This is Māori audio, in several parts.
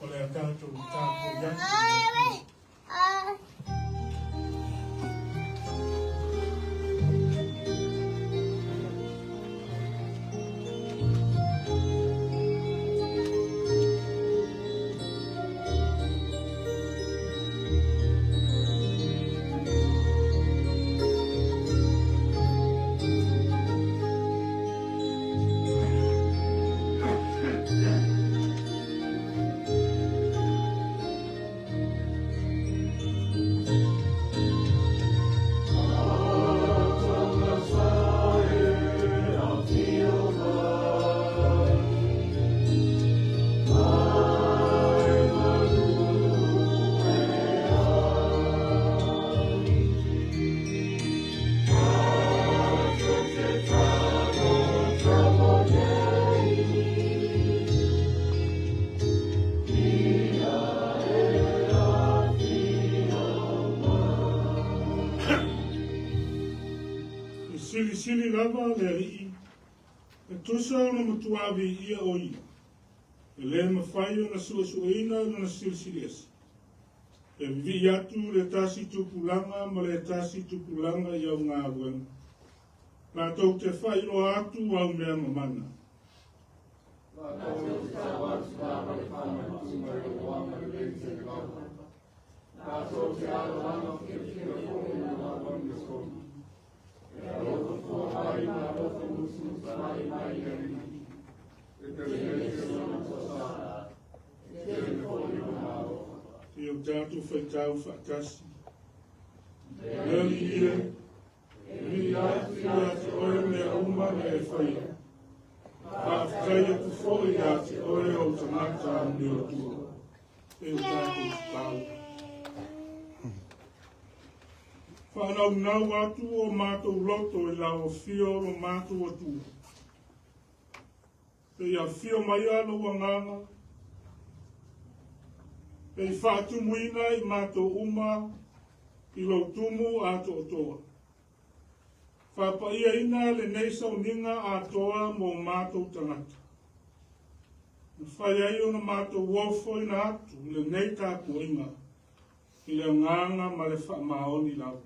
o le tātou tātou yaki. Sili lava le rii, e tusa ona matuawi ia o ia. E le mawhai o na suasuina na sili esi. E vi atu le tasi tupulanga ma le tasi tupulanga iau ngā wena. La tau te whai o atu au mea mamana. La tau te tawatu la mai whana tumai o wama le te kawa. La tau te alo ana ke kira kōne na wani skoni. Io tātou whaitau whakasi. Neri ia, mi ati oe mea uma me e whaia. Whaakai atu whoi ati oe o tamata me o tua. Io tātou whakau. Whanau nau atu o mātou loto e lau whio o mātou atu. E ia whio mai alo wa nganga. E i whātu muina i mātou uma i lau tumu ato o toa. Whapaia ina le neisa o ninga atoa mo mātou tangata. Whai ai o na mātou wofo ina atu le nei tāku inga. I le nganga ma le whaamaoni lau.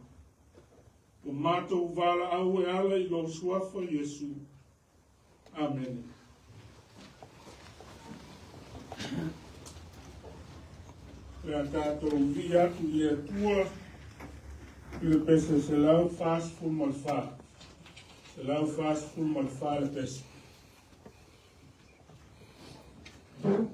O mātou wala au e ala i lau suafa Iesu. Amen. Pea tātou vi atu i e tua i le pese se lau fāsifu mal whā. Se lau fāsifu mal whā le pese. Oh,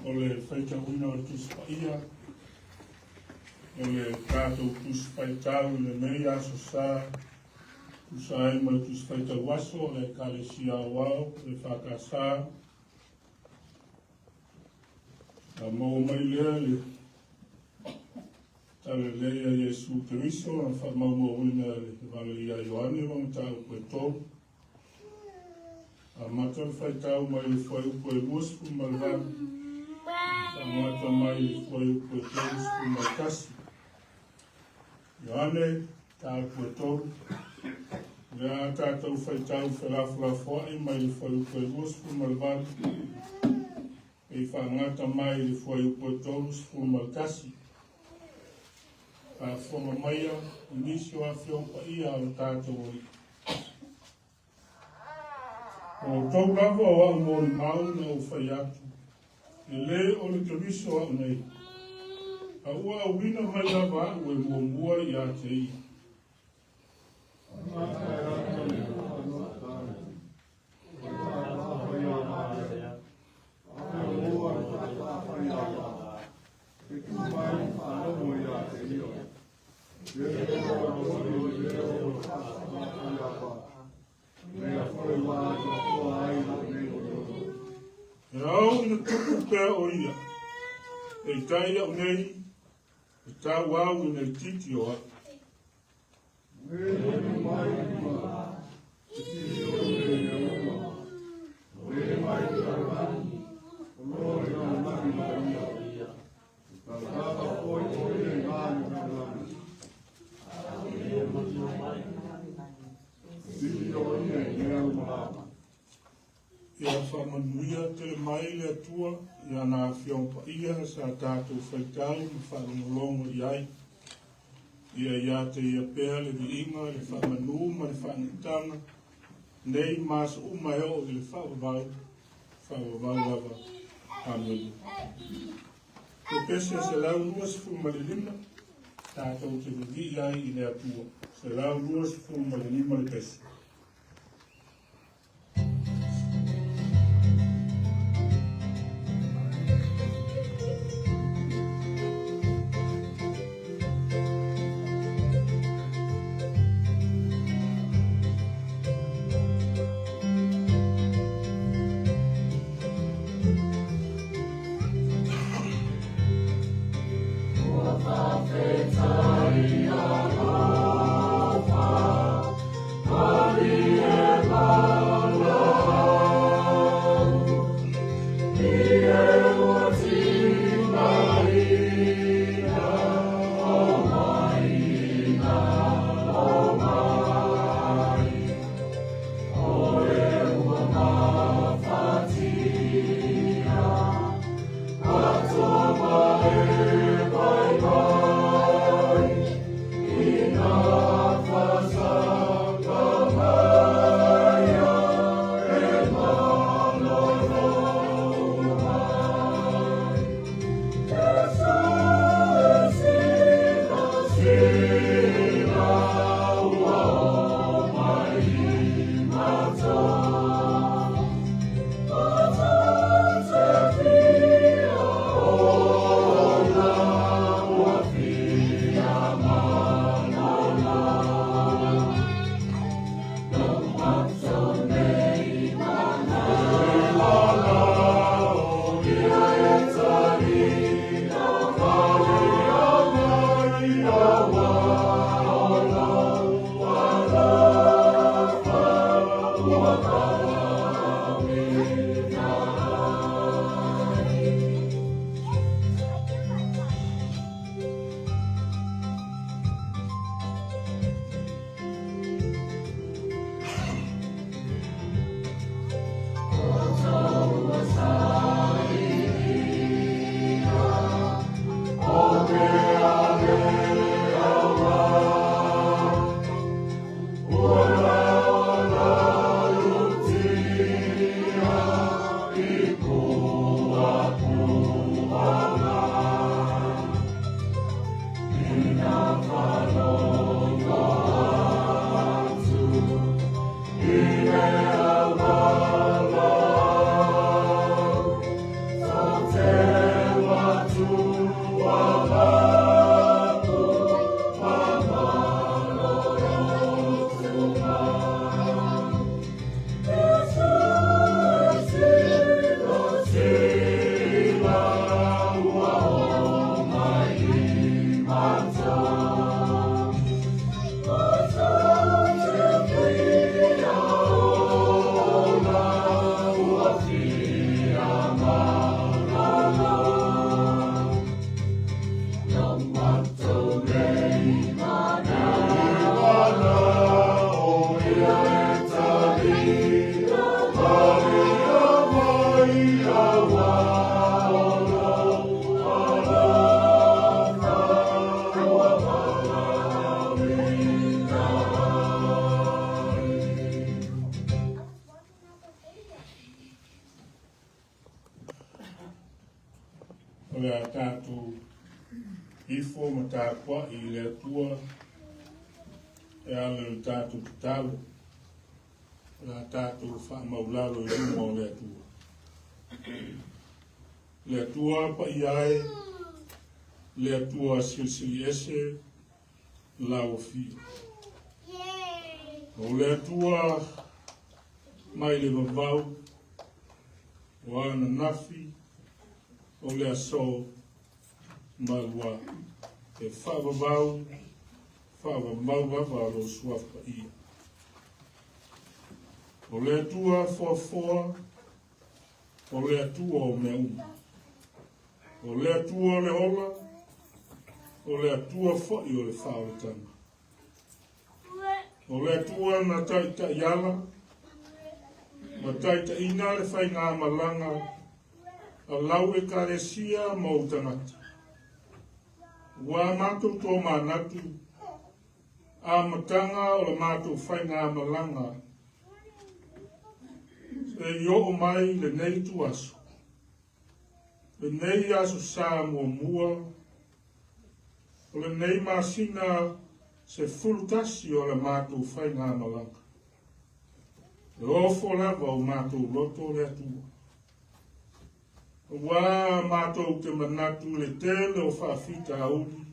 o le whaitawina o tusi paia, o le tātou tusi whaitau le mei aso sā, usai mai tusi whaitau aso, le kale si au au, le whakasā, a mō mai lea le tale lea Iesu Keriso, na whamau wina le wale ia Ioane, wang tau koe tō. A matal whaitau mai le whai upo e luaspu malvan, a mata mai le whai upo e tōspu malkasi. Ioane, tau koe tō. Lea tātou whaitau whelafulafoai mai le whai upo e luaspu malvan, e whangata mai le whai upo e tōspu malkasi. A whama maia, inisio a whiopa ia o tātou oi. O tau lava o au mori mau na o whai atu. E le o le kamiso au nei. A ua au wina mai lava au e mua mua i a te i. Rau ina tuku pēr o ia. E tai au nei, e tā wau ina titi o a. Ia whamanuia te mai le atua, ia nā whiompa ia sa tātou whaitau ni whaangolongo i ai. Ia te ia pēr le vi inga, le whamanu ma le whaangitanga, nei māsa umai o le whawawau lava amelu. Te pese se lau luas fuma le lima, tātou te vi ai i le atua. Se lau luas fuma le lima le pese. Oh o le a tātou ifo ma tāpua I le atua e ale le tātou tatalo le tātou whaamaularo I runga o le atua. Le atua pa I ai le atua silsili ese lau fio. O le atua mai le vavau o ana nafi o le aso malua e whavavau vava lo suafa ia. O le atua foafoa o le atua o mea uma. O le atua o le ola o le atua fo'i o le whaoletanga. O le atua na taita iala ma taita ina le whai ngā malanga a lau e karesia ma o tangata. Wa mātou tō mānatu a matanga o le mātou whai ngā malanga e i o mai le nei tu aso. Le nei aso sā mua o le nei masina se fultasi o le mātou whai ngā malanga. Le ofo lava o mātou loto le atua. Wa mātou te manatu le tele o whaafita auli,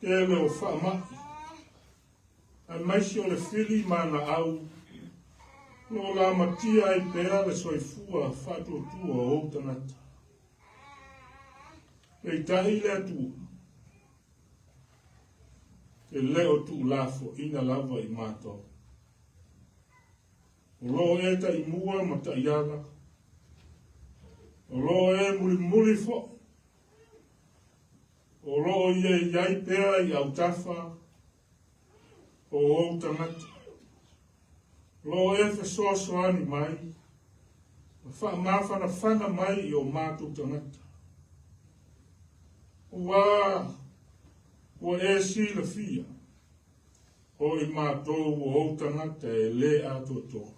tele o whaamaki. Ai maisi o le whili mana au, no la matia I pēra le soifua whatotua o tanata. Kei tahi le atua. E leo tu lafo ina lava I mātou. O lo e ta I mua ma ta iala. O lo e muli fo. O lo e iai pēra I au tafa. O o tangata. Lo e fesoasoani mai. Mawhana whana mai I o mātou tangata. O e si la fia. O I mātou o tangata e le ato toa.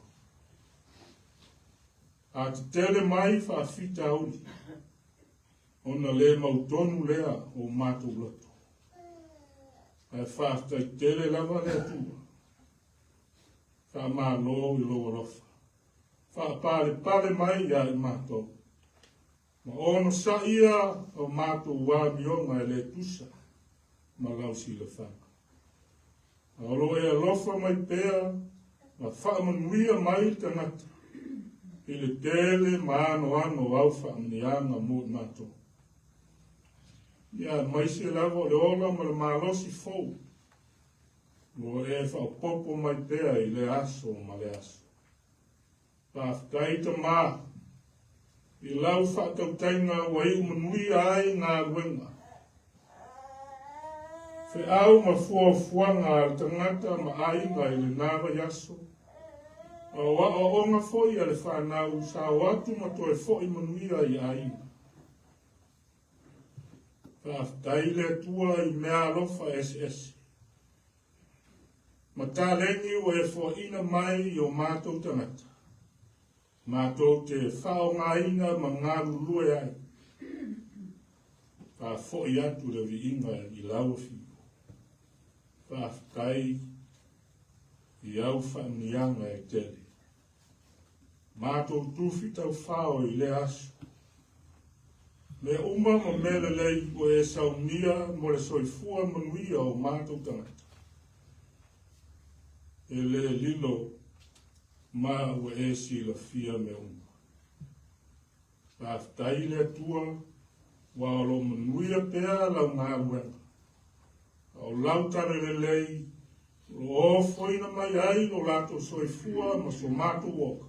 A te tele mai whaafita auli. Ona le mautonu lea o mātou lato. Ai whaafta I tele lava le atua. Wha mālo I loa rofa. Wha pare mai ia I mātou. Ma ono sa ia o mātou wā mionga e le tusa. Ma lau si le whanga. Alo e alofa mai pēa. Ma whaamanuia mai tangata. I le tele maano ano au whaamnianga mo mātou. Ia maise lavo le ola ma le malosi fou. Lo e whaopopo mai pēa I le aso ma le aso. Pāwhtaita mā. I lau whaatautainga wa I umanui ai ngā ruenga. Whe au ma fuafuanga al tangata ma ainga I le nāra yaso. O onga foi ale whanau sa watu ma toe foi manuia I ainga. Whaftaile tua I mea alofa SS. Ma tā rengi o e fo ina mai I o mātou tangata. Mātou te whao ngā ina ma ngā rulue ai. Wha fo I atu le vi inga I lau fiu. Whaftai I au whaanianga e tele. Mātou tuwhi tau whao I le aso. Me uma mo mele lei o e saunia mo le soifua manuia o mātou tangata. E le lilo ma o e si la fia me uma. Whaftai le tua wa o lo manuia pēa lau ngā uenga. O lautare le lei lo ofoina mai ai lo lato soifua ma so mātou woka.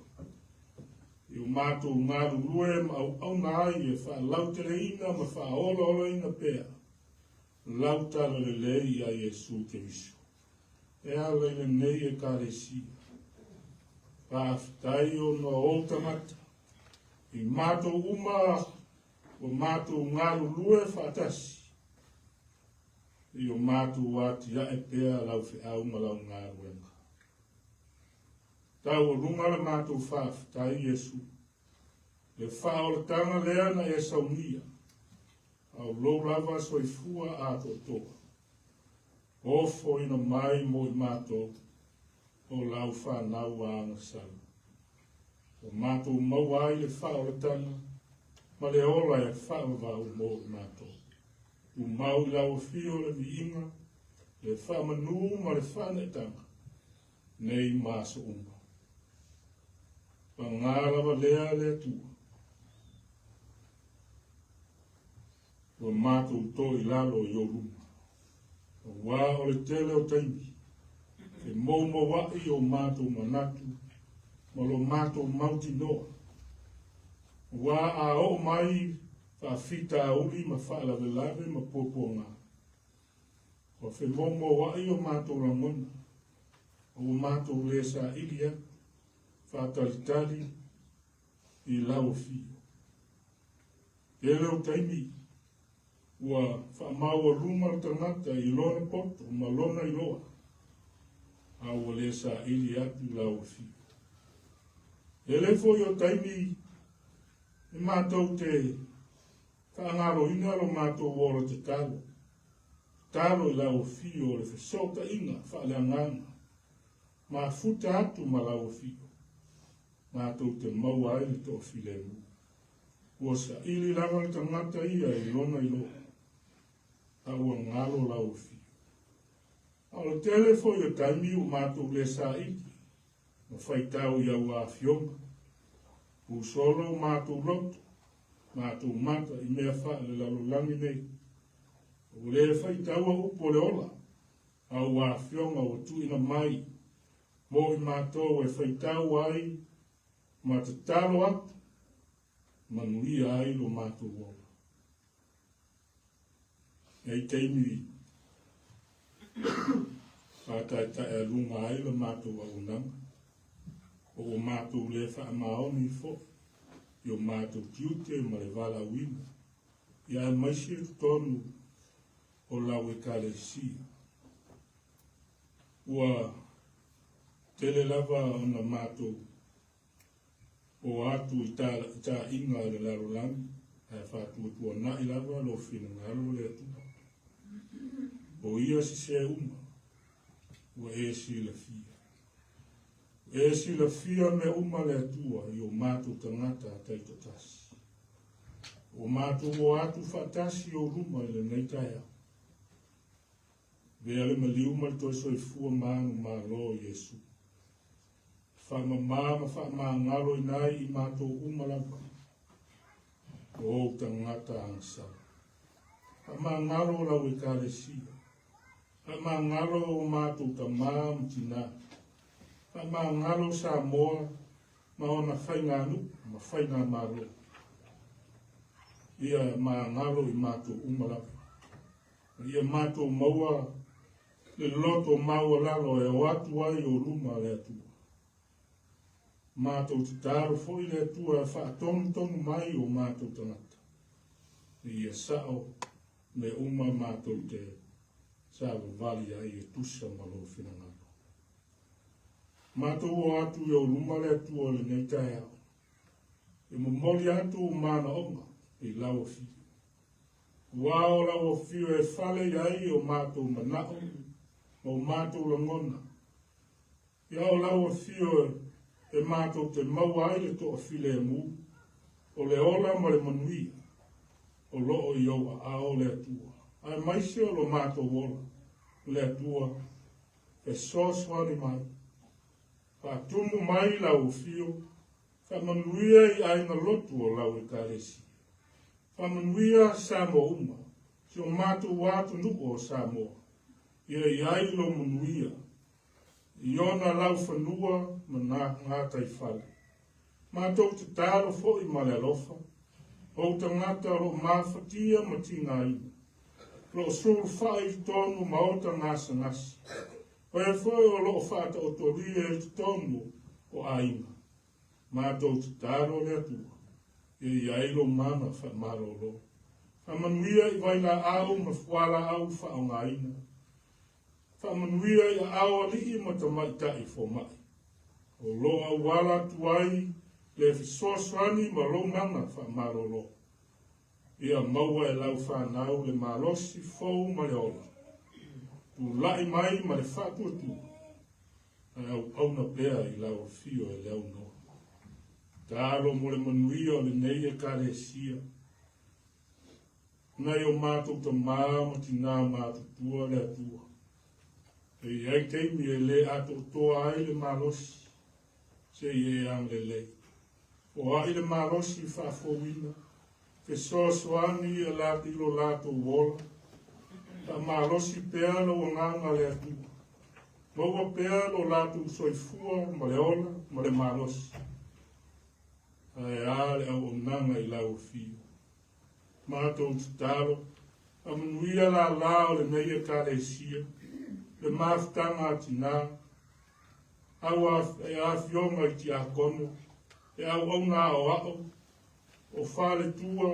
I o mātou ngāru lue ma au nai e wha lautere ina ma wha olo ina pēa. Lautare le lei a Jesu Keriso. E ala le nei e karesia. Whaftai o no o tamata. I mātou uma o mātou ngāru lue whatasi. I o mātou wāti a e pēa lau whi au ma lau ngāru enga. Tau o runga le mātou whaftai Jesu. Le whaoletanga lea na e saunia. au lo lava soifua a totoa. Ofo ina mai mo I mātou o lau whanau a anga sala. O mātou mawai le whao le tanga, ma le ola e whao vau mo I mātou. U mau lau fio le viinga, le whamanu ma le whanetanga, nei māso umba. Pangalawa lea le tua. O mātou to I lalo I o ruma. O wā o le tele o taimi. E mōma wai o mātou manatu. Ma lo mātou mauti noa. Wā a o mai whawhita a uli ma whaalawe lawe ma pōpō ngā. O whi mōma wai o mātou rangona. O mātou lesa ilia. Whātalitari I lau fio. Ele o taimi. Ua whaamaua ruma o tangata I lona poto, ma lona I loa. Aua le sa ili atu lau fio. Ele foi o taimi I mātou te whaangaro ina lo mātou wora te talo. Talo I lau fio o le whesota inga whaaleanganga. Ma futa atu ma lau fio. Mātou te maua ai to filemu. Ua sa ili lava le tangata ia I lona I loa. Aua ngalo lau fio. Ao tele foi o taimi o mātou le sa iki. Ma whaitau I au a fionga. U solo mātou loto. Mātou mata I mea wha le lalolangi nei. O le whaitau a upo le ola. Au a fionga o tuina mai. Mo I mātou e whaitau ai. Ma te talo atu. Manuia ai lo mātou ola. Ei teimi whātai tae runga ai le mātou au nanga. O mātou le wha maoni fo. I o mātou tiute ma le wala wina. Ia e maisi e tonu o lau e kalesia. Ua tele lava ona mātou o atu I ta inga le laro lami. E whātua tua na I lava lo whina ngalo le atu. O ia si se uma, ua e si la fia. E si la fia me uma le atua I o mātou tangata a taito tasi. O mātou o atu whatasi o ruma I le nei taia. Vea le maliuma le toi soifua mānu mā lo Iesu. Whamamama whamangalo I nai I mātou uma lapa. O tangata angsa. Whamangalo lau e kālesia. Whamangalo o mātou ta māmu tina. Whamangalo sa moa. Ma ona whainga anu, ma whainga maro. Ia maangalo I mātou umalapa. Ia mātou maua. Le loto maua lalo e o atu ai o ruma le atua. Mātou te tāro foi le atua e whaatonu mai o mātou tangata. Ia sao me uma mātou te sawa vali ai e tusa malo whinangalo. Mātou o atu e o ruma le atua le nei tae au. E momoli atu o mana onga I lau fio. Wao lau fio e whale ai o mātou manao o mātou langona. Iao lau fio e mātou te maua ai le toa file e mu. O le ola ma le manuia. O loo I oa a o le atua. Ai maise o lo mātou ola. Le atua e soswani mai. Whatumu mai lau fio. Whamanuia I aina lotu o lau e karesi. Whamanuia Samoa uma. Si o mātou wātu nuko o Samoa. Ia I ailo manuia. I ona lau whanua ma ngā tai whale. Mātou te tāro fo I male alofa. O tangata lo mawhatia ma tina ina. Lo suru whai tonu ma o ta ngasa ngasi. O e foi o lo whata o toria e tonu o aina. Mātou te tāro le atua. I ailo mana whamaro lo. Whamanuia I waila au ma whala au whaongaina. Whamanuia I au ali ma ta maitai fo mai. O loa wala tuai le fisoswani ma lo mana whamaro lo. ia maua e lau whanau le malosi fau ma le ola. Tu lai mai ma le whakua tu. Au auna pea i lau fio e leo no. Tālo mo le manuia o le nei e kare sia. Nei o mātou ta māma ti nā mātou tua le atua. E iai teimi e le ato toa ai le malosi. Se i e ang le lei. O ai le malosi whafowina. Ke soasoani e lati lo lato wola. Ta malosi pea lo nganga le atua. Maua pea lo lato soifua ma le ola ma le malosi. Ai ale au nanga i lau fio. Mātou tutalo. Amanuia la lao le nei e kare sia. Le mafutanga atina. Au e afionga i ti akono. E au auna o ao. O whale tua.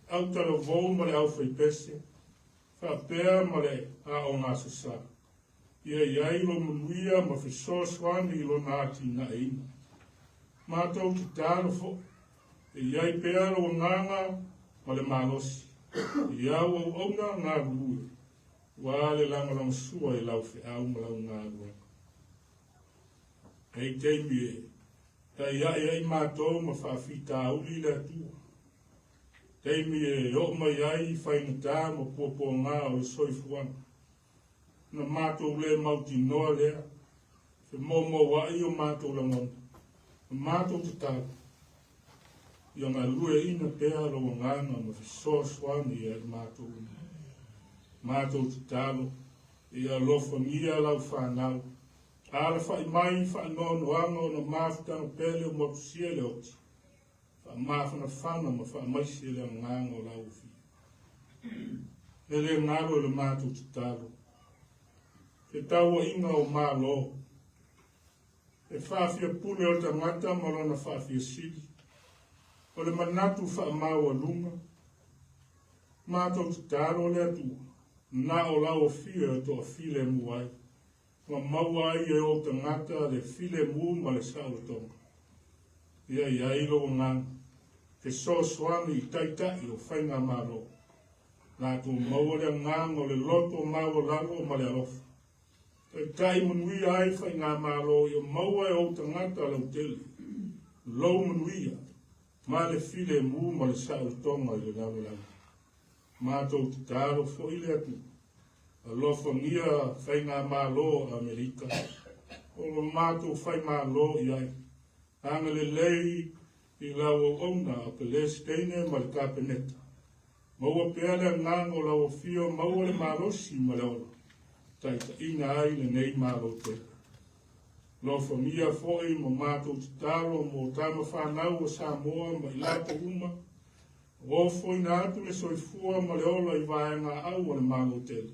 Au tala vou ma le au whaipese. Whapea ma le a o ngā sasa. Ia iai lo manuia ma whisoswani lo nāti na ina. Mātou tutalo fo. E iai pea lo nganga ma le malosi. Iau au auna ngā rue. Wa le langa lang sua i lau whi au ma lau ngā rue. Hei teimi e. Ta iai mātou ma whawhita auli le atua. Teimi e o mai ai whainatā ma popo ngā o le soifuana. Na mātou le mauti noa lea. Fe momo wai o mātou langon. Mātou te tāku. Ia ngā lue ina pēa lo ngāna ma whisoswani e mātou. Mātou te tālo. Ia lofa ngia lau whanau. Ala whai mai whanono anga o na māwhitanga pēle o motusia le oti. Māwhana whana ma wha maisi le nganga o lau fi. E le ngaro le mātou te tālo. E taua inga o mālo. E whawhia pune o tangata ma lona whawhia sili. O le manatu wha maua lunga. Mātou te tālo le atua. Nā o lau o fia to a file muai. Ma maua ai e o tangata le file mu ma le sao tonga. Ia iai lo ngang. Ke so swani i taitai o whainga maro. Nā tu maua le ngang o le loto maua lalo ma le alofa. Tai manui ai whainga maro i o maua e o tangata lau tele. Lo manuia. Ma le file mu ma le sao tonga i le lalo lalo. Mātou te tāro fo i le atu. Alofa ngia whainga malo Amerika. O lo mātou whai malo i ai. Anga le lei i lau o ona o Palestine ma le kapeneta. Maua peale ngango lau o fio maua le marosi ma le ola. Taita ina ai le nei malo te. Lofa ngia foi ma mātou te tāro mo tama whanau o Samoa ma i lato uma. O foi na atu le soifua ma le ola i vaenga au o le malo tele.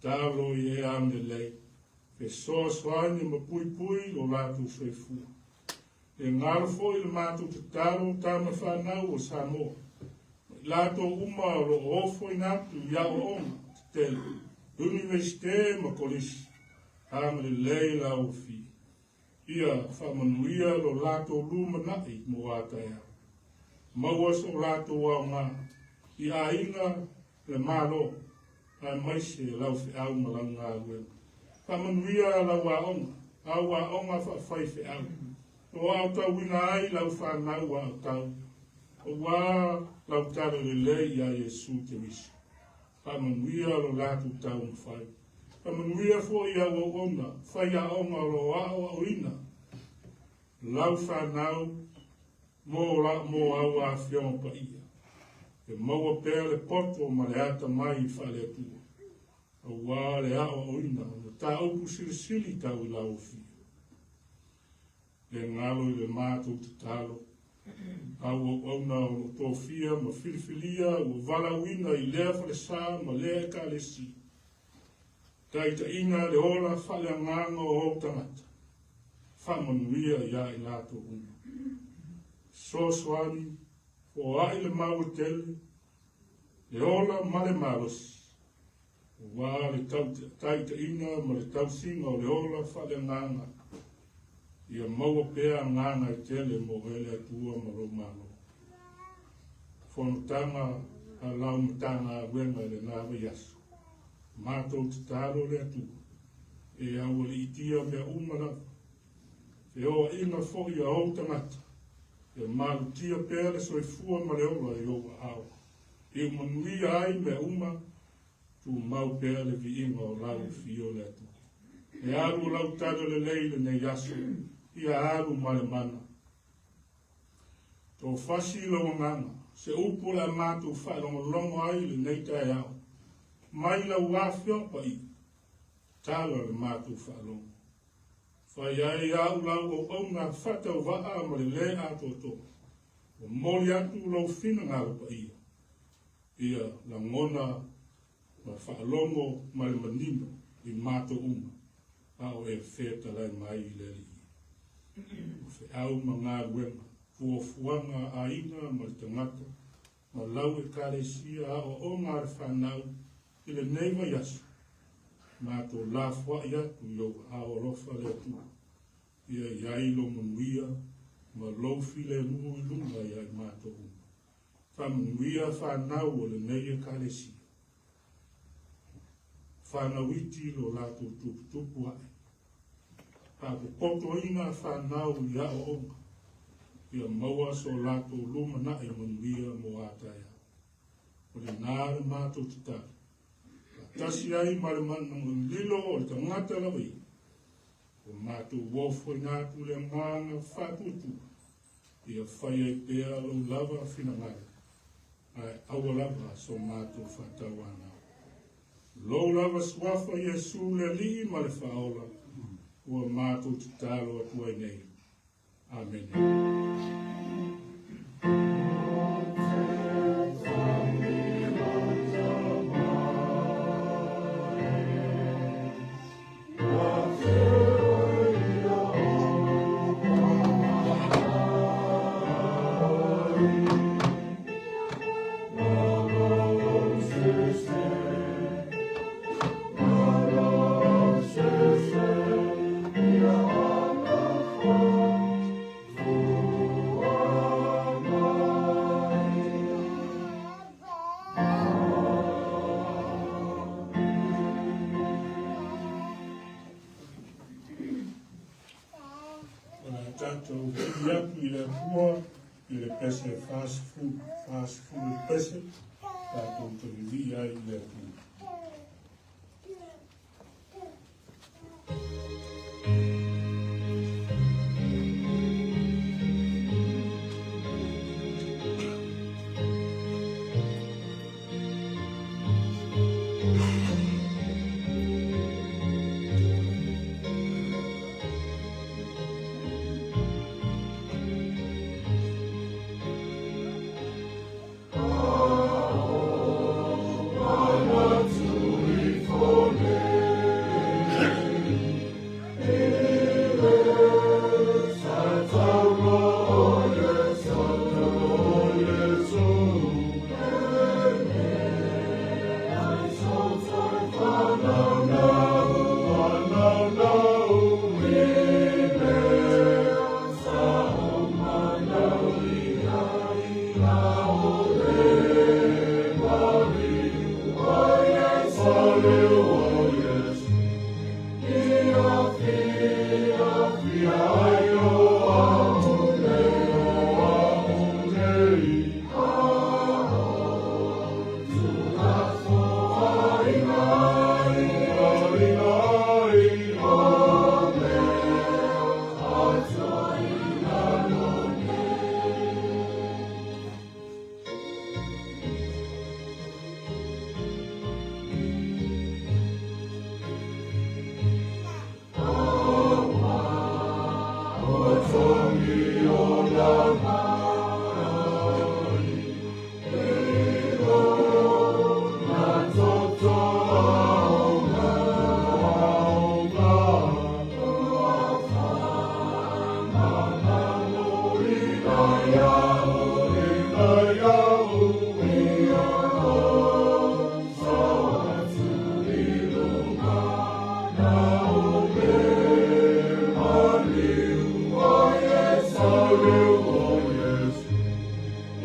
Tālo i e ame lei. Fe soa swani ma pui pui o lātu soifua. E ngāro foi le mātu te tālo tāma whanau o Samoa. Lāto uma o lo ofo i nātu i au onga te tele. Universite ma kolisi. Ame le lei la o fi. Ia whamanuia lo lāto luma nai mo ātaia. Maua so lāto au ngā. I a inga le mālo. Ai maise lau fi au ma lau ngā ruenga. Whamanuia lau a onga. Au a onga whai fi au. O au tau wina ai lau whanau a tau. O wā lau taro le lei a Jesu te misi. Whamanuia lo lātu tau mwhai. Whamanuia fo i au o onga. Whai a onga lo au a oina. Lau whanau mo au a whiong pa ia. E maua pēr le poto ma le ata mai i whale atua. A wā le ao oina, na tā aupu sili tau i lau fi. Le ngalo i le mātou te talo. Au o auna o tō fia ma filifilia o walawina i lea whale sā ma lea ka le si. Taita ina le ola whale nganga o o tangata. Whamanuia ia i lato una. Soswani, o ai le mau tele, le ola ma le marosi. Wā le taita ina ma le tausinga o le ola whale nganga. Ia maua pēa nganga i tele mo hele atua ma lo malo. whanutanga a lau matanga wenga le nāwa yasu. Mātou te tāro le atu, e au le itia mea umara, e oa inga fōi a au tangata, e mālu tia pēle soifua ma le ola e oa au. E manuia ai mea uma, tu mau pēle vi inga o lau fio le atu. E aru lau tada le leile ne yasu, ia aru male mana. Tō whasi lau nganga, se upo la mātou whaelongo ai le neita e au. Mai lau wāwhia pa i, tāla le mātou whaelongo. Whai ai au lau o au ngā whatau waa ma le le ato tō. O mori atu lau whina ngā pa ia. Ia la ngona ma whaelongo ma le manino i mātou uma. Ao e wheta lai mai le li. O whi au ma ngā ruenga. Fuafuanga a inga ma le tangata, ma lau e kāresia o ngā re whanau i le neiva yasu. Mā tō la fwa i atu i au aorofa le atu. Ia iai lo manuia, ma lofi le nungu i lunga iai mā tō uma. Wha manuia whanau o le neia kāresia. Whanau iti lo lātou tupu ai. Pā poto inga whanau i a o onga. Ia maua so lato luma na e manuia mo ataia. O le nāre mātou te tāre. Tasi ai mare mana mo lilo o le tangata lawa i. O mātou wofo i ngātu le māna whatutu. Ia whai ai pēa lau lava whinangare. Ai awa lava so mātou whatau ana. Lou lava swafa Jesu le li ma le whaola. Ua mātou te tālo atua i nei. Amen. Tātou ki atu i le hua, i le pese fast food pese, tātou te rivi ai i le hua.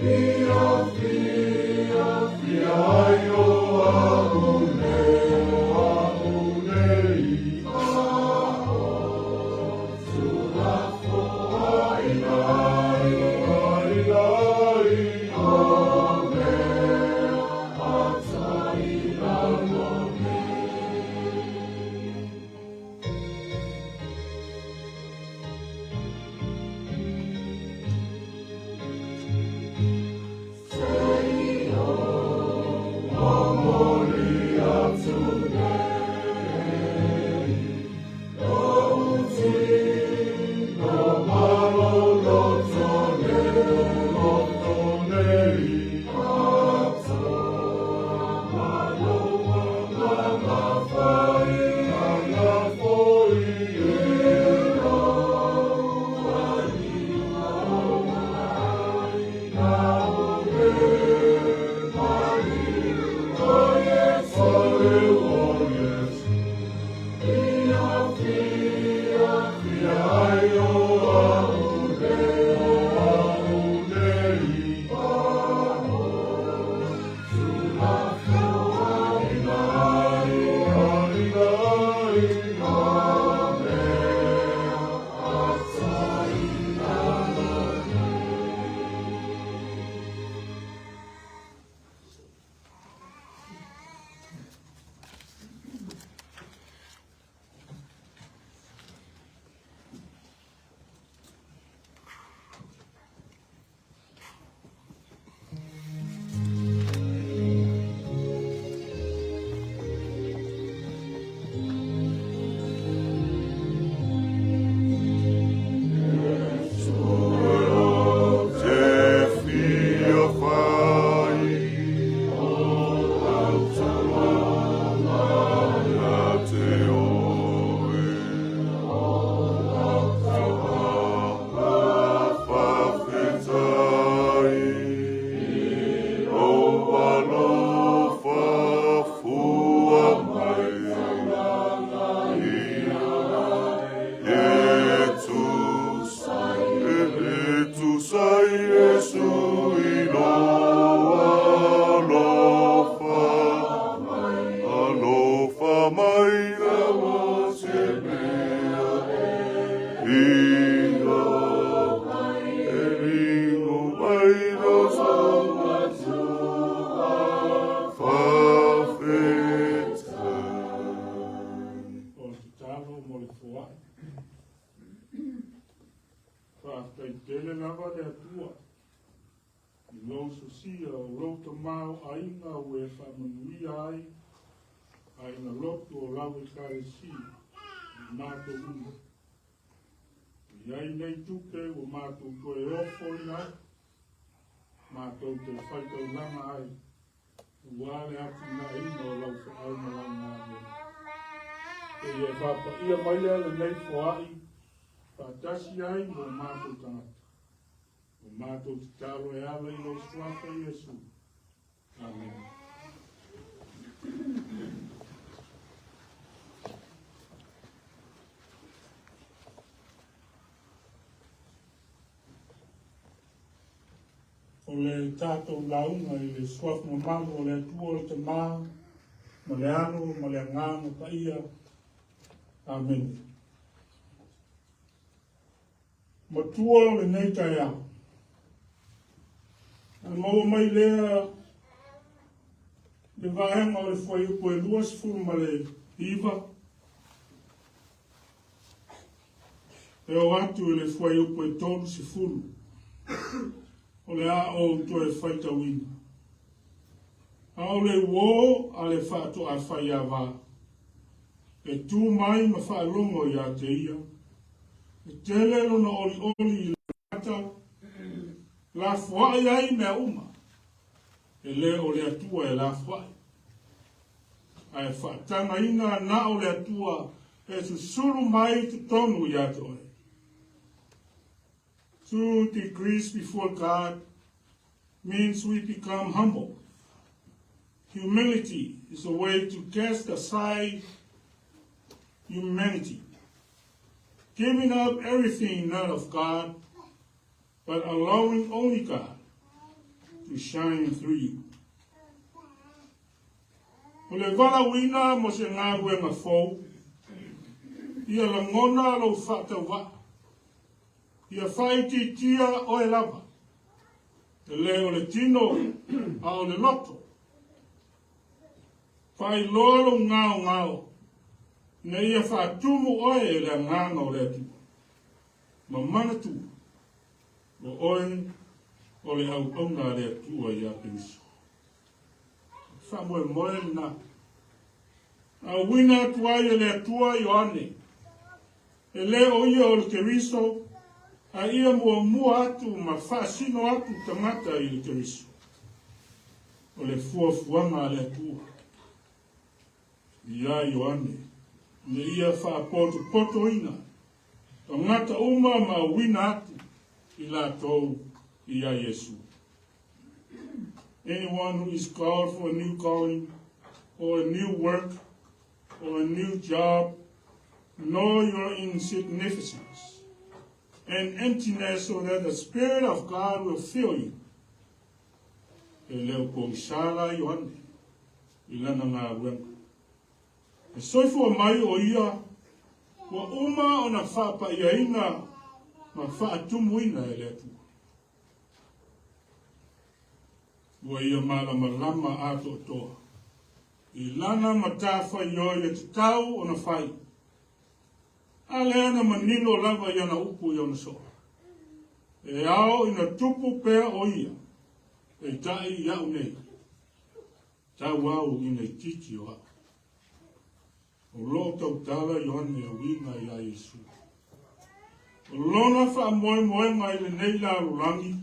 Be mai tele lava le atua. I lo so sia o lo ta mau ainga ue whamanui ai. Aina lotu o lau I kare si. I mātou una. Iai nei tuke o mātou koe ofo I ai. Mātou te whaitau langa ai. Uare atu na ina o lau whaau lau ngā mea. E ia whapa ia mai ala nei whaai. Whatasi ai mo mātou tangata. O mātou te taro e ala I lo swafa Iesu. Amen. O le tātou launga I le swafa mamamu o le atua o le tamaa, ma le ano, ma le anganga pa ia. Amen. Matua o le nei tai au. Al maua mai lea le vahenga o le fwai upo e lua sifuru ma le iwa. E o atu e le fwai upo e tonu sifuru. O le a o to e whaita wina. A o le uo a le whaato a whai awa. E tū mai ma whaalongo I a te ia. E tele lona oli I le kata. La fwai ai mea uma. E le o le atua e la fwai. Ai whaatanga ina na o le atua e susuru mai te tonu I a te oe. 2 degrees before God means we become humble. Humility is a way to cast aside humanity, giving up everything not of God, but allowing only God to shine through you. O le vala wina mo se ngā ruenga fōu, ia la ngona lo whatawa, ia faaitiitia o e lava, te leo le tino a o le loto, whai lolo ngāo ngāo, ne ia whaatumu oe e le ngāna o le atu, ma manatu, o oe o le au auna le atua I a Kristo. Whamoe moe na, a wina atua I le atua Ioane, e le o ia o le Keriso, a ia mua atu ma whaasino atu tangata I le Keriso. O le fuafuanga le atua. Ia Ioane, ne ia whaapoto ina, tangata uma ma wina atu I la tau I a Yesu. Anyone who is called for a new calling, or a new work, or a new job, know your insignificance and emptiness so that the Spirit of God will fill you. E leo ko isala Ioane, I lana ngā wenga. E soifua mai o ia, wa uma o na whapa ia ina, ma whaatumu ina e letu. Wa ia malama lama ato toa. I lana matafa ioi e te tau o na whai. Ale ana manilo lava iana upu iona soa. E ao ina tupu pea o ia. E tai iau nei. Tau au ina titi o hao. O lo tau tala Ioane o winga I a Yesu. O lona wha moe mai le nei la rulangi.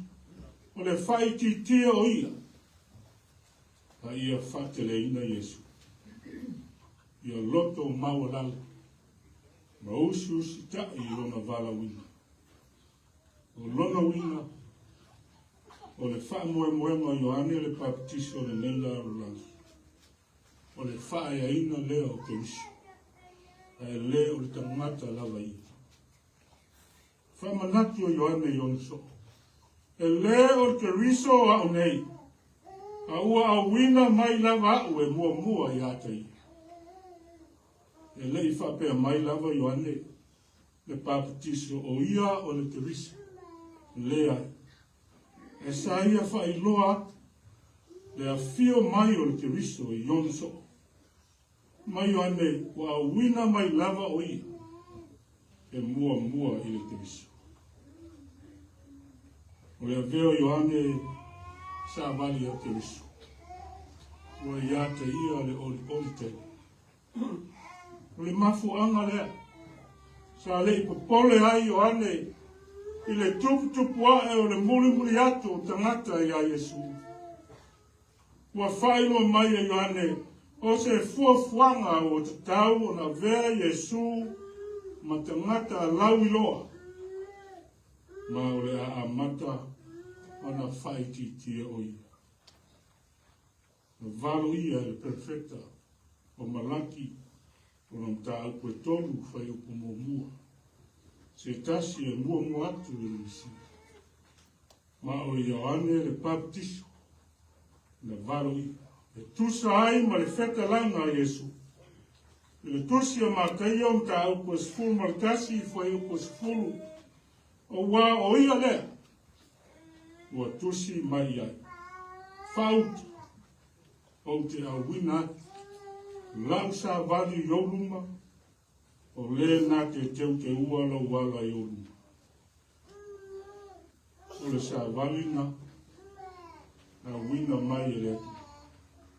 O le faaitiitia o ia. A ia whatele ina Yesu. Ia loto mawalala. Ma usu sita I lona vala wina. O lona wina. O le wha moe ma Ioane le baptiso le nei la rulangi. O le wha ia ina leo ke usu. E le o le tangata lava I. Whamanatu o Ioane Iona so. E le o le Keriso a o nei. A ua a wina mai lava au e mua I atai. E le I whapea mai lava Ioane. Le papatiso o ia o le Keriso. Le ai. E sa ia whailoa. Le a fio mai o le Keriso I Iona so. Mai Ioane, wa wina mai lava o ia. E mua I le Keriso. O le veo Ioane sa vali o te risu. O ia te ia le oli te. O le mafu anga lea. Sa le ipopole ai Ioane i le tupu ae o le muli atu o tangata ia Yesu. Ua whailo mai e Ioane o se fuafuanga o te tau o na vea Yesu ma tangata lau iloa. Ma o le a mata ona faaitiitia o ia. Na valo ia le perfecta o malaki o na mta au koe tolu whai upo mua. Se tasi e mua atu e nisi. Ma o Ioane le baptiso na valo ia. E tusa ai ma le feta langa a Yesu. Le tusi o makai o mta au koe sifuru ma le tasi whai upo sifuru. O wā o ia lea. Ua tusi mai ai. Whauta. O te awina. Lau sa vali ioluma. O le nā te teu te uala wala ioluma. O le sa vali na. Awina mai e letu.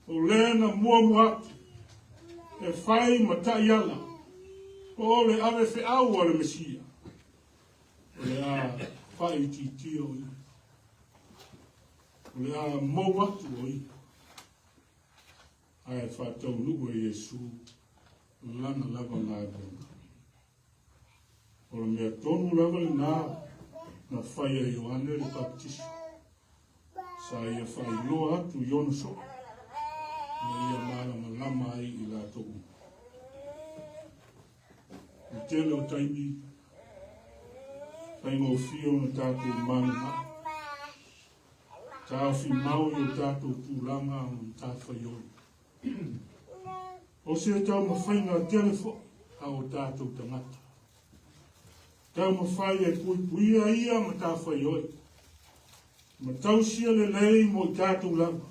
O le na mua e whai matai ala. O le ave fe au o le Mesia. O le a faaitiitia o ia. O le a mau atu o ia. Ai whātau nuu e Yesu. Lana lava ngā benga. O le mea tonu lava le nā. Na whai a Ioane le baptiso. Sa ia whai loa atu Iona so. Na ia mārama lama ai i lātou. O tele o taimi. Whai ngō fio na tātou mana. Tāwhi mau i o tātou tūlanga o tāwhai oi. O se tau mawhainga telefo a o tātou tangata. Tau mawhai e puia ia ma tāwhai oi. Ma tau sia le lei mo i tātou lava.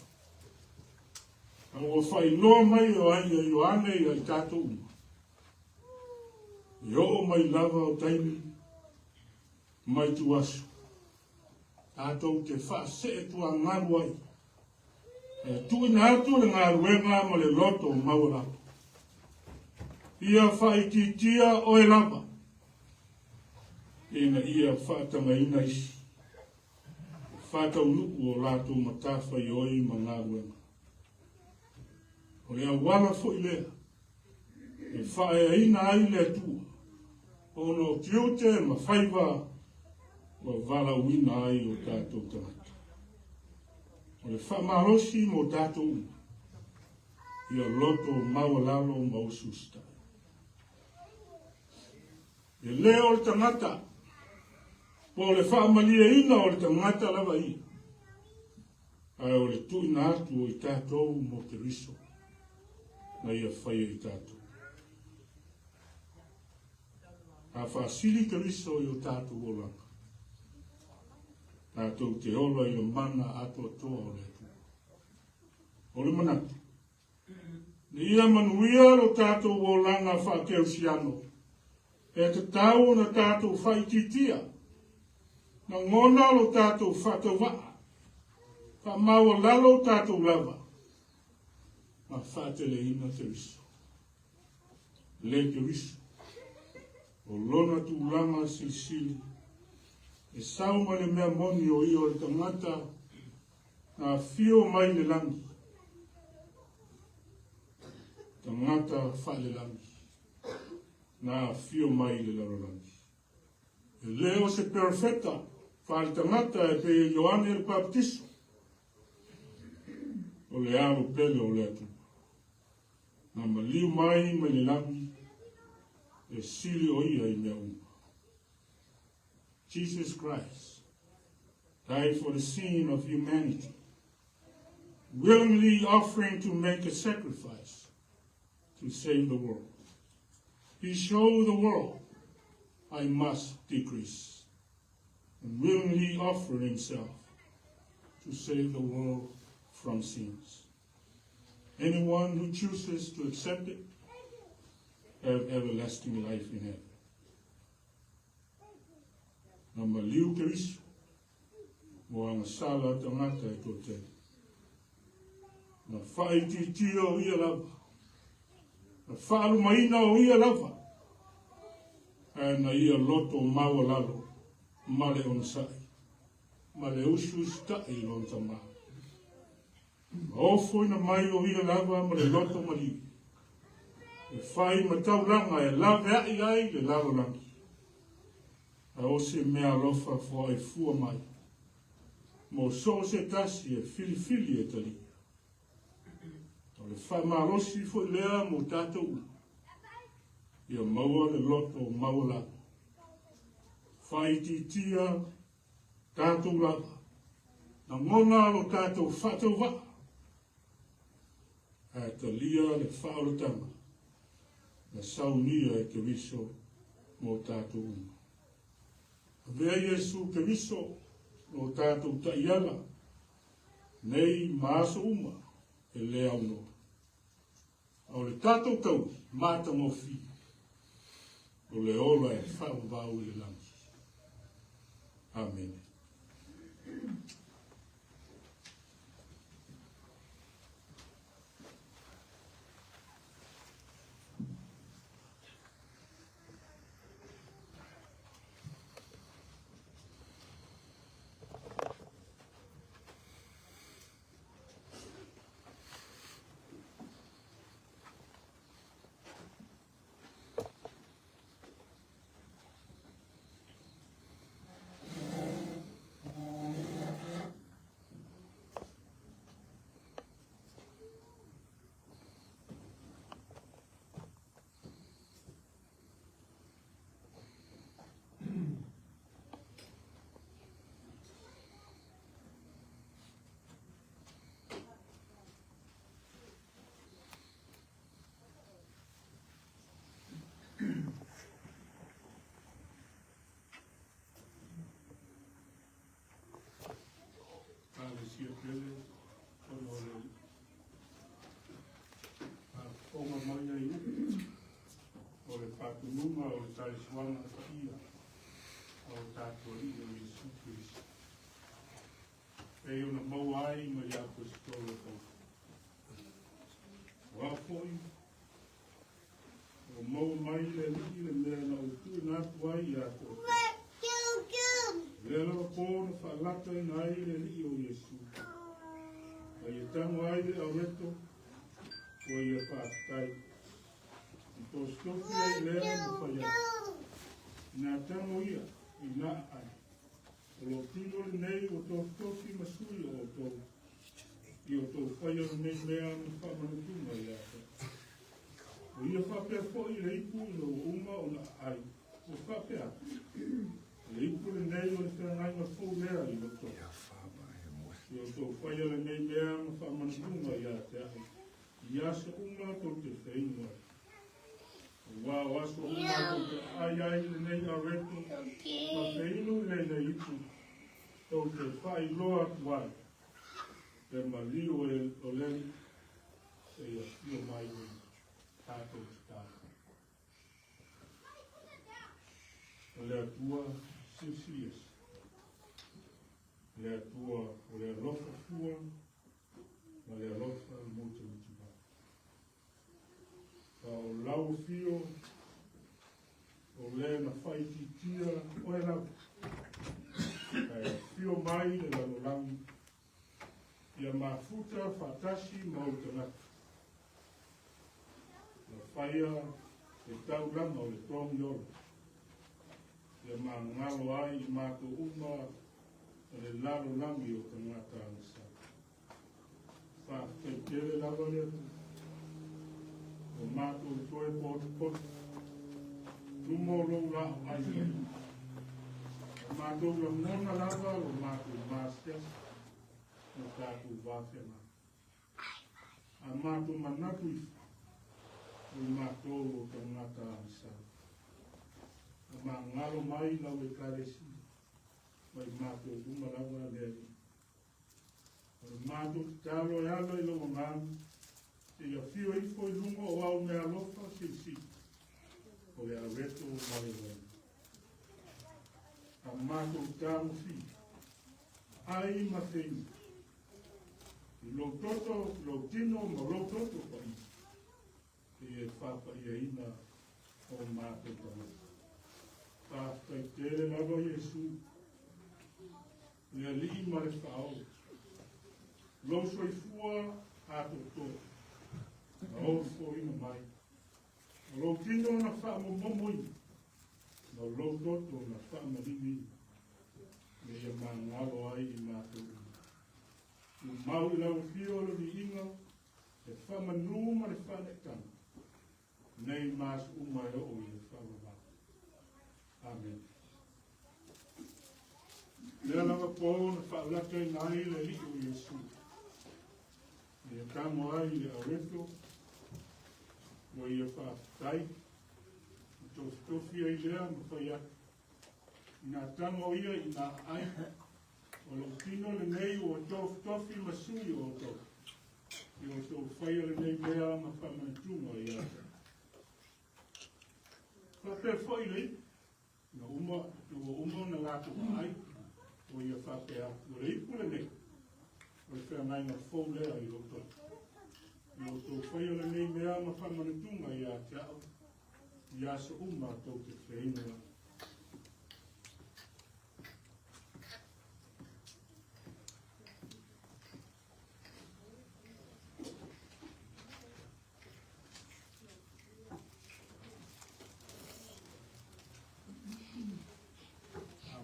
A o whai loa mai o ai a Ioane i ai tātou uma. I o mai lava o taimi mai tu asu. Tātou te whaase e tua ngaru ai. E tuina atu le ngā ruenga ma le loto maura. Ia faaitiitia o e lava. Ina ia whaatanga ina isi. Whātau nuku o lātou matawhai oi ma ngā ruenga. O lea wala fo i lea. E whae ina ai le tua. O no tiute ma whaiva wa vala wina ai o tātou tangata. O le whamarosi mo tātou uma. Ia loto mawalalo maususta. E leo le tangata. Po le whamalia ina o le tangata lava ia. Ai o le tuina atu o i tātou mo te riso. Na ia whaia i tātou. A whaasili te riso i o tātou o langa. Tātou te ola i o mana ato toa o le tu. O le manatu. Ni ia manuia lo tātou o langa whakeu siano. E te tau na tātou faaitiitia. Na ngona lo tātou whakeu waa. Ka maua lalo tātou lava. Ma whaatele ina te riso. Le te riso. O lona tu langa sili. E sauma le mea moni o i o le tangata na fio mai le langi. Tangata wha le langi. Na fio mai le langi. E leo se perfecta wha le tangata e pe Ioane le baptiso. O le aro pele o le atu. Na maliu mai me le langi. E sili o ia i mea uma. Jesus Christ died for the sin of humanity, willingly offering to make a sacrifice to save the world. He showed the world, I must decrease, and willingly offered himself to save the world from sins. Anyone who chooses to accept it have everlasting life in heaven. Na maliu ke riso. mo anga sala tangata e to te. Na faaitiitia o ia lava. Na faalu maina o ia lava. Na ia loto maua lalo. Male on sai. Male usu stai on tama. Ofo ina mai o ia lava male loto mali. E fai matau langa e lave ai le lalo langi. A o se mea lofa fo e fua mai. Mo so se tasi e fili e tali. O le fai marosi fo lea mo tatou. Ia maua le loto maua lava. Faaitiitia tatou lava. Na ngona lo tatou whatau wa. A talia le whaoratanga. Na saunia e te viso mo tatou uma. Vea Yesu te viso mo tatou taiala. Nei maaso uma e lea uno. Au le tatou tau mata mo fi. O le ola e whaavau le langi. Amen. Numa o tariswana ia o tatori o Yesu Cristo. E una mauai ma ia apostolo ko. Wafoi o mau mai le le mea na utu na tuai ia ko. Lelo pono falata na ai le li o Yesu. Ai tango ai le aureto o ia pastai. To stofi ai lea mo whaia. Nā tango ia, I nā ai. O lo tino nei o tō stofi masui o tō. I o tō whaia nei mea mo whamanutuma i ata. O ia whapea fo I le ipu no uma o nā ai. O whapea. Le ipu le nei o le whangai ma fō lea I o tō. I o tō whaia nei mea mo whamanutuma I ata. I asa uma tō te whainua. Wa waso uma ko ai le nei a reto ma peino le nei itu to te fai loa wa te malio e o le e ia fio mai o tato sta le tua sisies le tua o le lofa fua ma le lofa moto o lau fio, o le na faaitiitia, o e lau. Fio mai le lalolangi, ia mafuta fatasi mau tanaka. Na whaia e tau lama o le tongi ora. Ia ngalo ai I mātou uma o le lalolangi o tangata anasa. Whawhaitere lawa lea tu. O mātou toe potu. Tumo rou la ai. O mātou la mona lava o mātou māstea. O tātou wāwhena. A mātou manatu I. O mātou o tangata ansa. O mā ngalo mai lau e karesi. Mai mātou uma lava lea. O mātou talo e ala I lau ngāmu. E ia fio I foi lungo o au mea lofa si. O le areto o mare wai. A mātou tāmu fi. ai matei. Lo toto, lo tino, ma lo toto pa i. E whapa ia ina o mātou tama. Whapa i tere lava Iesu. Lea li mare whao. Lo soi fua ato to. Na o fo ina mai. Lo tino na wha mo momoi. Na lo toto na wha marini. Lea ma ngalo ai i mātou. U mau i lau fio lo ni inga. E wha manu ma le wha ne tanga. Nei mas umai o i e wha ma. Amen. Lea langa po na wha laka i nai le li o Iesu. E kamo ai le areto. Mo i e wha tai. Tofi ai lea ma whai atu. Ina tango ia ina ai. O lo tino le nei o tofi masui o tofi. I o tō whai le nei lea ma whamantunga i atu. Whape whai lei. Na uma na lato ai. O ia whape atu. O le ipu le nei. O le whea ngai na whau lea i o tofi. I o tō whai le nei lea ma whamantunga i atu. I aso uma tō te whainua.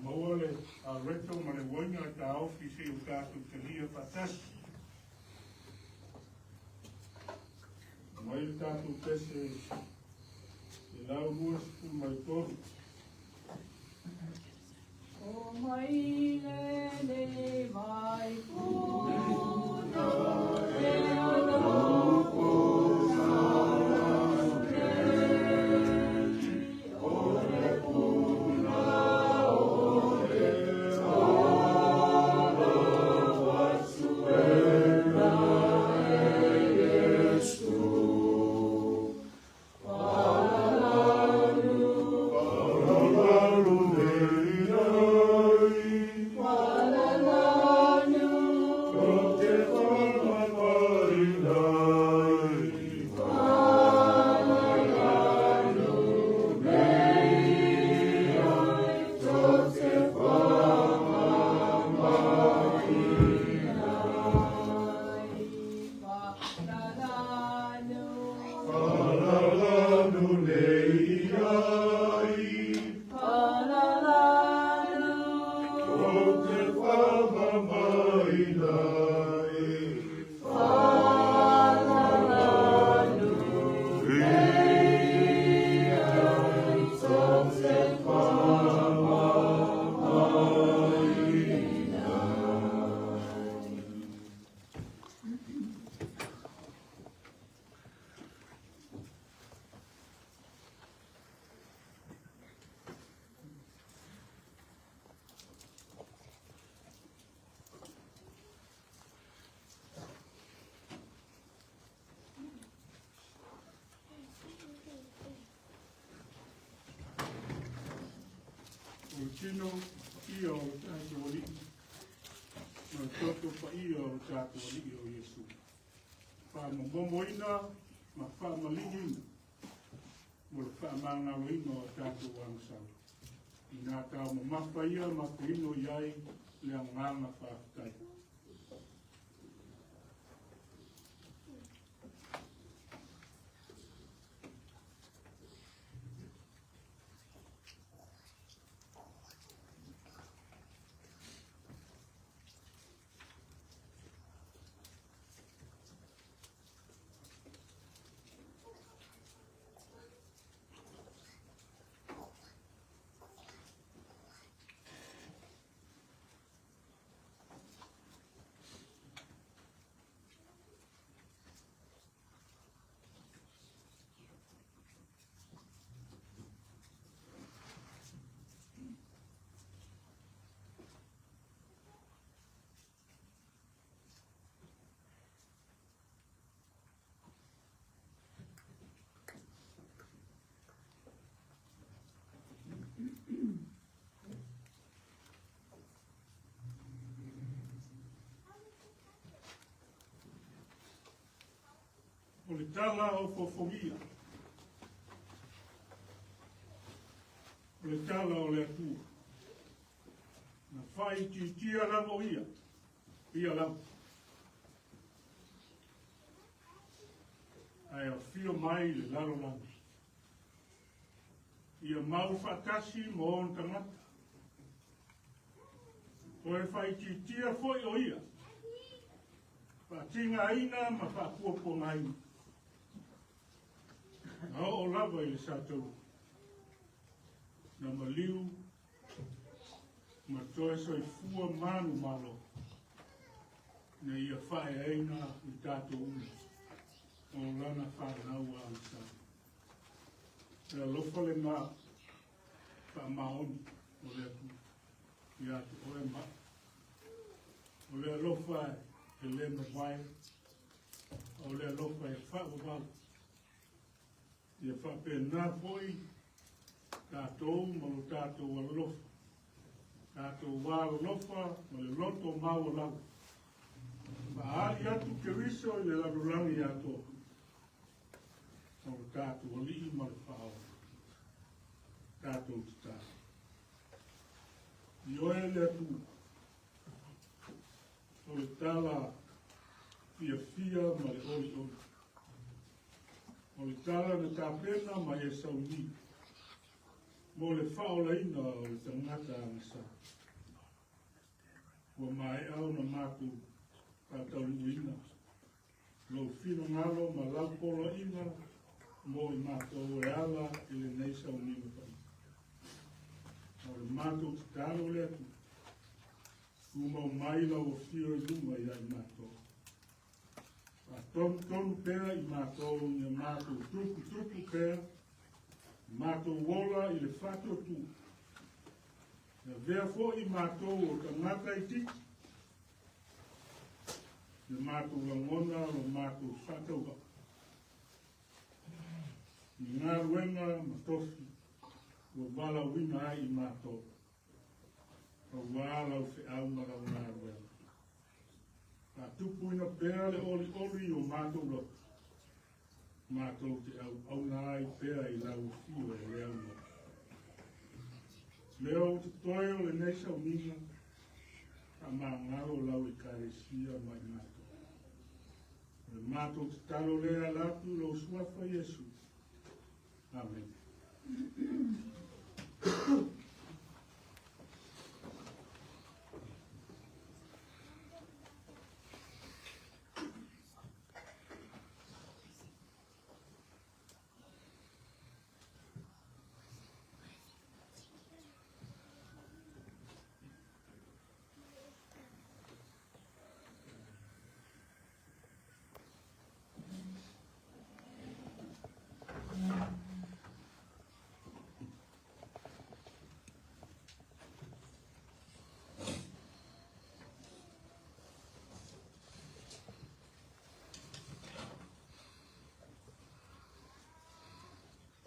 Mauale a reto ma le wainga a ta ofisi o tātou te lia patasi. Mai tātou tese e lau muas mai toru. O mai le mai puno e anoko Tino ia o tātou wali. Nā toto pa ia o tātou wali o Iesu. Whamamomoina, ma whamalingina. Mo le whamangawina o tātou wangsau. I nā tau ma mawhaia, ma kuino iai, le anganga whaatai. o le tala o fofogia. O le tala o le atua. Na faaitiitia lava o ia. Ia lava. Ai a fio mai le lalo lava. Ia mau whakasi mo on tangata. O e faaitiitia foi o ia. Patinga aina ma whakua ngai. Na o lava i le satou. Na maliu. Ma toe soi fua manu malo. Na ia whae aina i tātou umi. O lana whanau a isa. Na lofa le ngā wha maoni o le atu. I atu o e ma. O le lofa e le mawai. O le lofa e wha wawau. Ia wha pe nā poi. Tātou malo tātou a lofa. Tātou wāro lofa o le loto mau lau. Maari atu ke riso i le larulangi ato. O tātou o lii ma le whao. Tātou te tā. I oe le atu. O le tala fia ma le oli oli. O le tala na tāpena ma e sauni. Mo le whao laina o le tangata angasa. Wa mai au na mātu tātou luina. Lo fino ngalo ma lau polo ina. Mo i mātou e ala i le neisa o nima pai. O le mātou te tālo le atu. Kuma o mai lau o fio e luma i ai mātou. A tonu pera i mātou ni mātou tupu pera. Mātou wola i le whato tu. Na vea fo i mātou o tangata i tiki. Le mātou langona o mātou whatauga. Ni ngā ruenga matofi. O wala wina ai i mātou. O wala o whi au mara o ngā ruenga. Ka tupu ina pēra le oli o mātou lo. Mātou te au nai pēra i lau fio e leo no. Leo te toi o le neisa o minga. Ka mā ngaro lau i karesia mai mātou. Le mātou te talo lea latu lo suafa Yesu. Amen.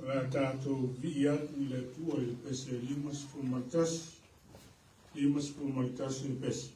La tātou vi atu I le tua I le pese limas fumaitasi I le pese.